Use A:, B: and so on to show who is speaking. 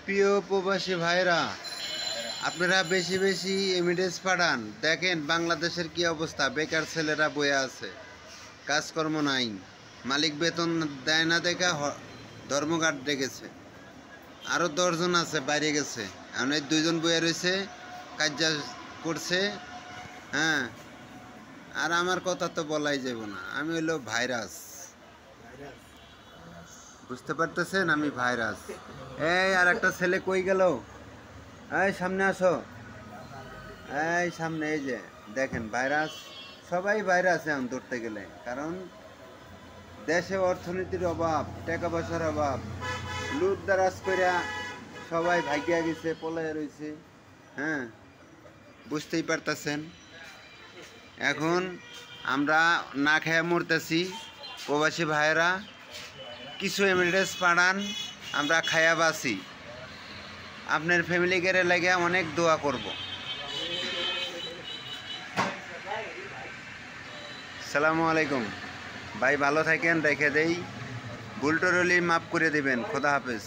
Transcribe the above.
A: প্রিয় প্রবাসী ভাইরা, আপনারা বেশি বেশি এমিডেস পাঠান। দেখেন বাংলাদেশের কি অবস্থা, বেকার ছেলেরা বয়ে আছে, কাজকর্ম নাই, মালিক বেতন দেয় না দেখা ধর্মঘাট ডেকেছে। আরও 10 জন আছে বাইরে গেছে, এখন এই 2 জন বয়ে রয়েছে, কাজ করছে। হ্যাঁ, আর আমার কথা তো বলাই যাব না, আমি হইলো ভাইরাস। বুঝতে পারতেছেন, আমি ভাইরাস। এই আর একটা ছেলে কই গেল? এই সামনে আসো, এই সামনে। এই যে দেখেন ভাইরাস, সবাই ভাইরাস এখন ধরতে গেলে, কারণ দেশে অর্থনীতির অভাব, টাকা পয়সার অভাব, লুটদারাজ কইরা সবাই ভাগিয়া গেছে, পলাইয়া রয়েছে। হ্যাঁ, বুঝতেই পারতেছেন। এখন আমরা না খেয়ে মরতেছি। প্রবাসী ভাইয়েরা কিছু এমিডেস পাঠান, আমরা খায়া বাঁচি। আপনার ফ্যামিলি কেরে লাগে অনেক দোয়া করব। সালামু আলাইকুম ভাই, ভালো থাকেন, রেখে দেই। ভুল টরলি মাফ করে দিবেন। খোদা হাফেজ।